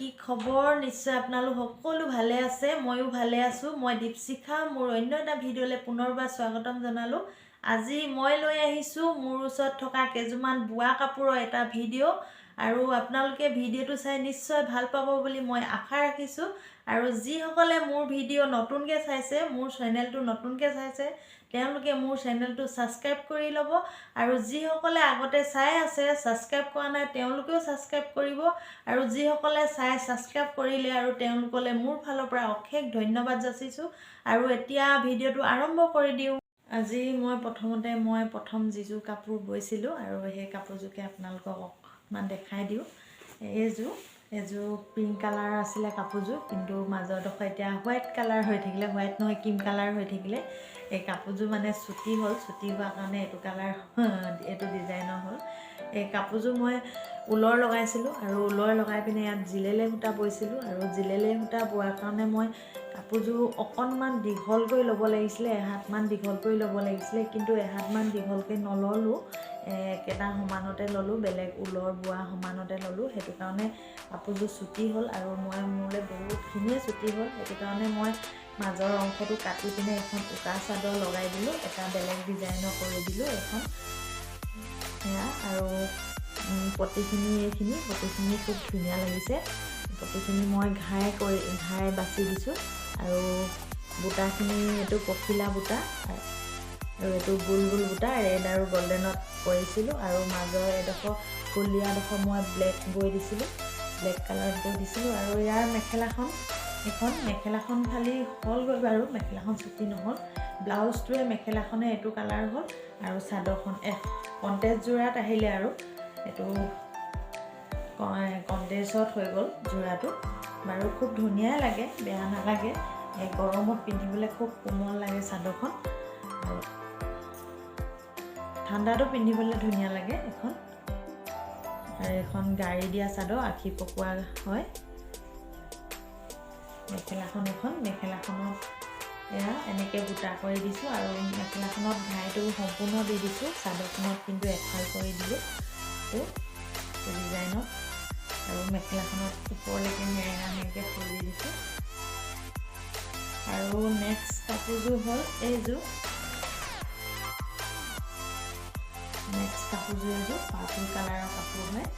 কি খবৰ নিশ্চয় আপোনালোক সকলো ভালে আছে ময়ো ভালে আছো মই দীপশিখা মোৰ অন্য এটা ভিডিঅ'লে পুনৰবাৰ স্বাগতম জনালো আজি মই লৈ আহিছো মোৰ ওচৰত থকা কেজুমান বুৱা কাপোৰৰ এটা ভিডিঅ' আৰু আপোনালোকে ভিডিঅ'টো চাই নিশ্চয় ভাল পাব বুলি মই আশা ৰাখিছো আৰু যিসকলে মোৰ ভিডিঅ' নতুনকৈ চাইছে মোৰ চেনেলটো নতুনকৈ চাইছে তেওঁলোকে মোৰ চেনেলটো সাবস্ক্ৰাইব কৰি ল'ব আৰু যিসকলে আগতে চাই আছে সাবস্ক্ৰাইব কৰা নাই তেওঁলোকেও সাবস্ক্ৰাইব কৰিব আৰু যিসকলে চাই সাবস্ক্ৰাইব কৰিলে আৰু তেওঁলোকলে মোৰ ফালৰ পৰা অশেষ ধন্যবাদ যাচিছো আৰু এতিয়া ভিডিঅ'টো আৰম্ভ কৰি দিও আজি মই প্ৰথম যিজু কাপোৰ বৈছিলো আৰু সেই কাপোৰজোকে আপোনালোকক অকমান দেখাই দিও এজো পিংক কালাৰ আছিলে কাপোৰজো কিন্তু মাজৰডোখ এতিয়া হোৱাইট কালাৰ হৈ থাকিলে হোৱাইট নহয় ক্ৰীম কালাৰ হৈ থাকিলে এই কাপোৰজো মানে ছুটি হোৱাৰ কাৰণে এইটো কালাৰ এইটো ডিজাইনৰ হ'ল এই কাপোৰজো মই উলৰ লগাইছিলো আৰু উলৰ লগাই পিনে ইয়াত জিলেলে সূতা বৈছিলো আৰু জিলেলে সূতা বোৱাৰ কাৰণে মই কাপোৰজো অকনমান দীঘলকৈ ল'ব লাগিছিলে এহাতমান দীঘলকৈ ল'ব লাগিছিলে কিন্তু এহাতমান দীঘলকৈ নললো কেটা সমানতে ললো বেলেগ উলৰ বোৱা সমানতে ললো হেতু কাৰণে কাপোৰজো ছুটি হ'ল আৰু মই মোলে বহুতখিনিয়ে ছুটি হ'ল হেতু কাৰণে মই মাজৰ অংশটো কাটি পিনে এখন উকা চাদৰ লগাই দিলো এটা বেলেগ ডিজাইনৰ কৰি দিলো এখন এয়া আৰু পটিখিনি খুব ধুনীয়া লাগিছে পটিখিনি মই ঘাই বাছি দিছো আৰু বুটাখিনি এটো পখিলা বুটা আৰু এটো বুলবুল বুটা ৰেড আৰু গোল্ডেনত কৰিছিলো আৰু মাজৰ এডোখৰ ফুলিয়াডোখৰ মই ব্লেক বৈ দিছিলো ব্লেক কালাৰত বৈ দিছিলো আৰু ইয়াৰ মেখেলাখন খালি হ'ল গৈ বাৰু মেখেলাখন ছুটি নহ'ল ব্লাউজটোৱে মেখেলাখনে এটো কালাৰ হ'ল আৰু চাদৰখন কন্টেষ্ট জোৰাত আহিলে আৰু এটো কন্টেষ্টত হৈ গ'ল জোৰাটো বাৰু খুব ধুনীয়া লাগে বেয়া নালাগে এই গৰমত পিন্ধিবলৈ খুব কোমল লাগে চাদৰখন আৰু ঠাণ্ডাটো পিন্ধিবলৈ ধুনীয়া লাগে এখন আৰু এখন গাড়ী দিয়া চাদৰ আখি পকোৱা হয় মেখেলাখনত এয়া এনেকৈ বুটা কৰি দিছো আৰু মেখেলাখনত ঘাইটো সম্পূৰ্ণ দি দিছো চাদৰখনত কিন্তু এফাল কৰি দিলো ডিজাইনত আৰু মেখেলাখনত ওপৰলৈকে হেৰেঙাকৈ ফুল দি দিছো আৰু নেক্সট কাপোৰযোৰ হ'ল এইযোৰ পাৰ্পল কালাৰৰ কাপোৰ হয়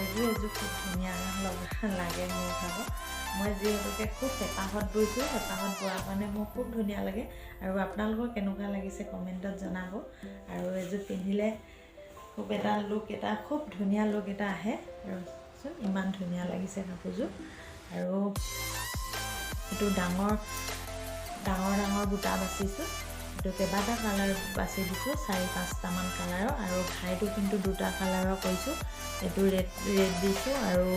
এযোৰ খুব ধুনীয়া লাগে মোৰ ভাগত মই যিহেতুকে খুব হেঁপাহত বৈছোঁ হেঁপাহত বোৱাৰ কাৰণে মোৰ খুব ধুনীয়া লাগে আৰু আপোনালোকৰ কেনেকুৱা লাগিছে কমেণ্টত জনাব আৰু এযোৰ পিন্ধিলে খুব খুব ধুনীয়া লুক এটা আহে আৰু ইমান ধুনীয়া লাগিছে কাপোৰযোৰ আৰু এইটো ডাঙৰ বুটা বাচিছোঁ এইটো কেইবাটা কালাৰ বাছি দিছোঁ 4-5টামান কালাৰৰ আৰু ঘাইটো কিন্তু 2টা কালাৰৰ কৰিছোঁ এইটো ৰেড দিছোঁ আৰু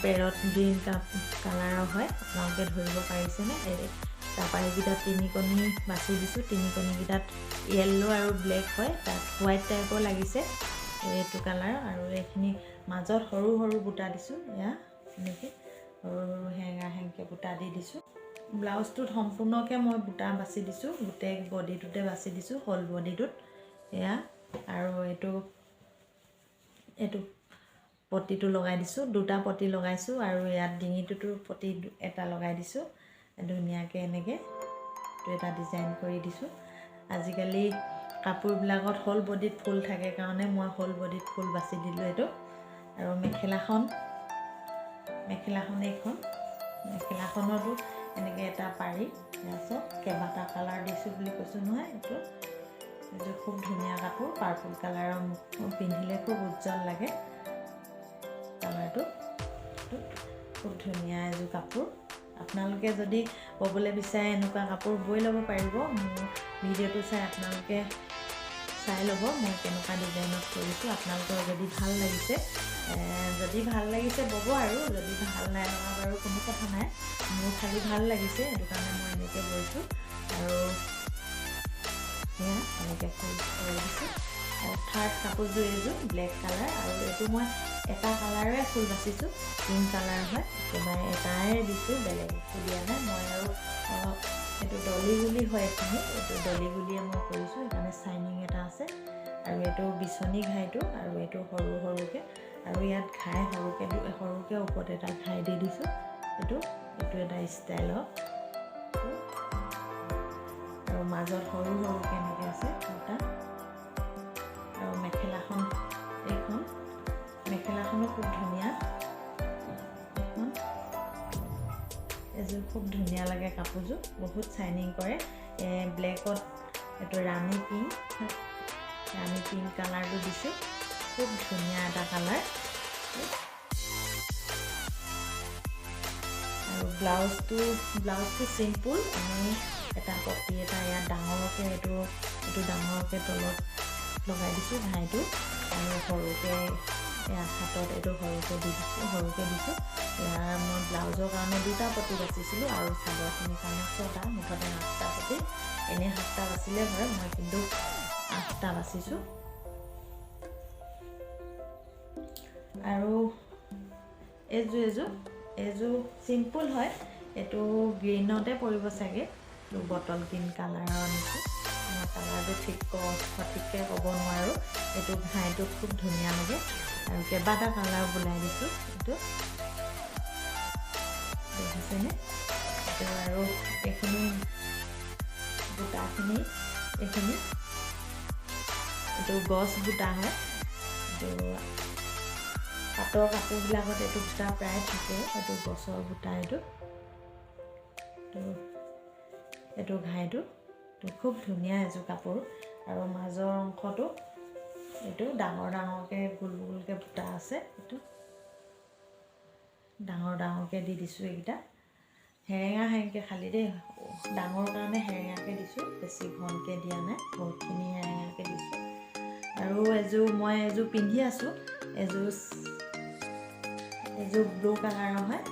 পেৰট গ্ৰীণ কালাৰৰ হয় আপোনালোকে ধৰিব পাৰিছেনে তাৰপৰা এইকেইটাত 3 কণী বাছি দিছোঁ 3 কণীকেইটাত য়েল্লো আৰু ব্লেক হয় তাত হোৱাইট টাইপৰ লাগিছে এইটো কালাৰ আৰু এইখিনি মাজত সৰু বুটা দিছোঁ এয়া এনেকৈ সৰু হেঙাকৈ বুটা দি দিছোঁ ব্লাউজটোত সম্পূৰ্ণকৈ মই বুটা বাছি দিছোঁ গোটেই বডিটোতে বাছি দিছোঁ হোল বডিটোত এয়া আৰু এইটো পটিটো লগাই দিছোঁ 2টা পটি লগাইছোঁ আৰু ইয়াত ডিঙিটোতো পটি এটা লগাই দিছোঁ ধুনীয়াকৈ এনেকৈ এটা ডিজাইন কৰি দিছোঁ আজিকালি কাপোৰবিলাকত হোল বডিত ফুল থাকে কাৰণে মই হোল বডিত ফুল বাছি দিলোঁ এইটো আৰু মেখেলাখনতো এনেকৈ এটা পাৰি আছে কেইবাটা কালাৰ দিছোঁ বুলি কৈছোঁ নহয় এইটো খুব ধুনীয়া কাপোৰ পাৰ্পল কালাৰৰ পিন্ধিলে খুব উজ্জ্বল লাগে কালাৰটো খুব ধুনীয়া এযোৰ কাপোৰ আপোনালোকে যদি ববলৈ বিচাৰে এনেকুৱা কাপোৰ বৈ ল'ব পাৰিব মোৰ ভিডিঅ'টো চাই আপোনালোকে চাই ল'ব মই কেনেকুৱা ডিজাইনত কৰিছোঁ আপোনালোকৰ যদি ভাল লাগিছে ব'ব আৰু যদি ভাল নাই লগা বাৰু কোনো কথা নাই মোৰ খালি ভাল লাগিছে সেইটো কাৰণে মই এনেকৈ বৈছোঁ আৰু এয়া এনেকৈ ফুল কৰি দিছোঁ আৰু থাৰ্ড কাপোৰযোৰ এইযোৰ ব্লেক কালাৰ আৰু এইটো মই এটা কালাৰে ফুল বাচিছোঁ পিংক কালাৰ হয় একেবাৰে এটাই দিছোঁ বেলেগ একো দিয়া নাই মই আৰু এইটো ডলি গুলি হয় এইটো ডলি গুলিয়ে মই কৰিছোঁ সেইকাৰণে চাইনিং এটা আছে আৰু এইটো বিচনী ঘাইটো আৰু এইটো সৰুকৈ আৰু ইয়াত ঘাই সৰুকৈ ওপৰত এটা ঘাই দি দিছোঁ। এইটো এটা ষ্টাইলৰ আৰু মাজত সৰু সৰুকৈ এনেকৈ আছে দুটা। আৰু মেখেলাখনো খুব ধুনীয়া। এযোৰ খুব ধুনীয়া লাগে কাপোৰযোৰ, বহুত চাইনিং কৰে। ব্লেকত এইটো ৰাণী পিংক কালাৰটো দিছোঁ, খুব ধুনীয়া এটা কালাৰ। আৰু ব্লাউজটো চিম্পুল। আমি এটা পটি এটা ইয়াত ডাঙৰকৈ এইটো ডাঙৰকৈ তলত লগাই দিছোঁ ঘাইটো, আৰু সৰুকৈ ইয়াত হাতত এইটো সৰুকৈ দিছোঁ। ইয়াৰ মই ব্লাউজৰ কাৰণে 2টা পটি বাচিছিলোঁ আৰু চাদৰখিনিৰ কাৰণে 6টা, মুঠতে 8টা পটি। এনেই 7টা বাচিলে হয়, মই কিন্তু 8টা বাচিছোঁ। আৰু এইযোৰ চিম্পুল হয়। এইটো গ্ৰীণতে পৰিব চাগে, এইটো বটল গ্ৰীণ কালাৰৰ আনিছোঁ। মই কালাৰটো সঠিককৈ ক'ব নোৱাৰোঁ। এইটো ঘাইটো খুব ধুনীয়া লাগে আৰু কেইবাটা কালাৰ বোলাই দিছোঁ। এইটো দেখিছেনে? এইটো আৰু এইখিনি বুটাখিনি এইটো গছ বুটা হয়। এইটো পাটৰ কাপোৰবিলাকত এইটো বুটা প্ৰায় থাকে, এইটো গছৰ বুটা। এইটো ঘাইটো খুব ধুনীয়া এযোৰ কাপোৰ। আৰু মাজৰ অংশটো এইটো ডাঙৰকৈ গোলকৈ বুটা আছে। এইটো ডাঙৰকৈ দি দিছোঁ। এইকেইটা হেৰেঙাকৈ খালি দেই, ডাঙৰ কাৰণে হেৰেঙাকৈ দিছোঁ, বেছি ঘনকৈ দিয়া নাই, বহুতখিনি হেৰেঙাকৈ দিছোঁ। আৰু মই এযোৰ পিন্ধি আছোঁ। এযোৰ ব্লু কালাৰৰ হয়।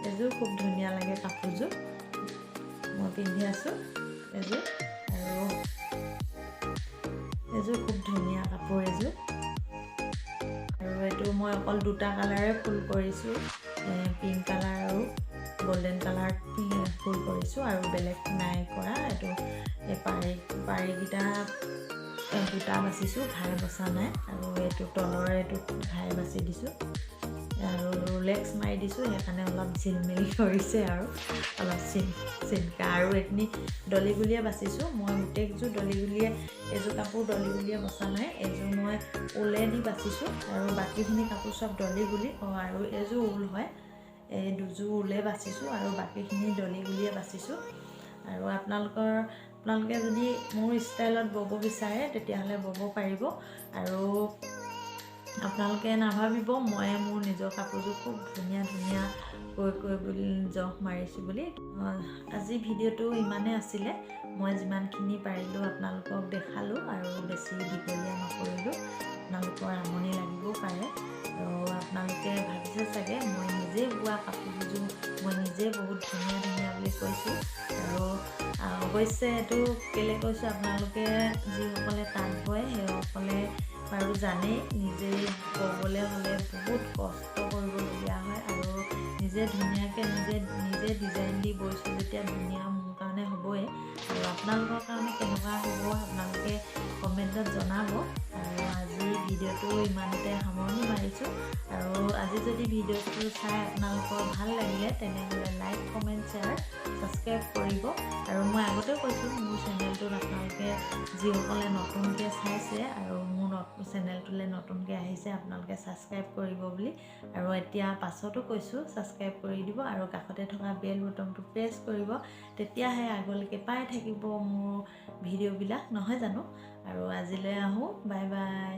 এযোৰ খুব ধুনীয়া লাগে কাপোৰযোৰ, মই পিন্ধি আছোঁ এযোৰ। আৰু এযোৰ খুব ধুনীয়া কাপোৰ এযোৰ। আৰু এইটো মই অকল 2টা কালাৰে ফুল কৰিছোঁ, পিংক কালাৰ আৰু গল্ডেন কালাৰ ফুল কৰিছোঁ, আৰু বেলেগ নাই কৰা। এইটো পাৰিকেইটা 2টা বাচিছোঁ, ঘাই বচা নাই। আৰু এইটো তলৰে ঘাই বাচি দিছোঁ, আৰু ৰোলেক্স মাৰি দিছোঁ, সেইকাৰণে অলপ ঝিলমিলি কৰিছে আৰু অলপ চিনকা। আৰু এইখিনি দলি গুলিয়ে বাচিছোঁ। মই গোটেইযোৰ এইযোৰ কাপোৰ দলি গুলিয়ে বচা নাই, এইযোৰ মই ঊলেদি বাচিছোঁ। আৰু বাকীখিনি কাপোৰ চব দলি গুলি, আৰু এইযোৰ ঊল হয়। এই দুযোৰ ঊলে বাচিছোঁ আৰু বাকীখিনি দলি গুলিয়ে বাচিছোঁ। আৰু আপোনালোকে যদি মোৰ ষ্টাইলত ব'ব বিচাৰে তেতিয়াহ'লে ব'ব পাৰিব। আৰু আপোনালোকে নাভাবিব মই মোৰ নিজৰ কাপোৰযোৰ খুব ধুনীয়া বুলি জহ মাৰিছোঁ বুলি। আজি ভিডিঅ'টো ইমানেই আছিলে। মই যিমানখিনি পাৰিলোঁ আপোনালোকক দেখালোঁ, আৰু বেছি দীঘলীয়া নকৰিলোঁ, আপোনালোকৰ আমনি লাগিবও পাৰে। আৰু আপোনালোকে ভাবিছে চাগে মই নিজে বোৱা কাপোৰযোৰ মই নিজে বহুত ধুনীয়া বুলি কৈছোঁ। আৰু অৱশ্যে এইটো কেলৈ কৈছোঁ, আপোনালোকে যিসকলে তাঁত বয় সেইসকলে বাৰু জানেই, নিজে ব'বলৈ হ'লে বহুত কষ্ট কৰিবলগীয়া হয়। আৰু নিজে ধুনীয়াকৈ নিজে ডিজাইন দি বৈছোঁ যেতিয়া ধুনীয়া মোৰ কাৰণে হ'বই। আৰু আপোনালোকৰ কাৰণে কেনেকুৱা হ'ব আপোনালোকে কমেণ্টত জনাব। আৰু আজি ভিডিঅ'টো ইমানতে সামৰণি মাৰিছোঁ। আৰু আজি যদি ভিডিঅ'টো চাই আপোনালোকৰ ভাল লাগিলে তেনেহ'লে লাইক, কমেণ্ট, শ্বেয়াৰ, ছাবস্ক্ৰাইব কৰিব। আৰু মই আগতেও কৈছোঁ, মোৰ চেনেলটোত আপোনালোকে যিসকলে নতুনকৈ চাইছে আৰু মোৰ চেনেলটোলৈ নতুনকৈ আহিছে আপোনালোকে ছাবস্ক্ৰাইব কৰিব বুলি। আৰু এতিয়া পাছতো কৈছোঁ, ছাবস্ক্ৰাইব কৰি দিব আৰু কাষতে থকা বেল বটনটো প্ৰেছ কৰিব, তেতিয়াহে আগলৈকে পাই থাকিব মোৰ ভিডিঅ'বিলাক, নহয় জানো? আৰু আজিলৈ আহোঁ, বাই বাই।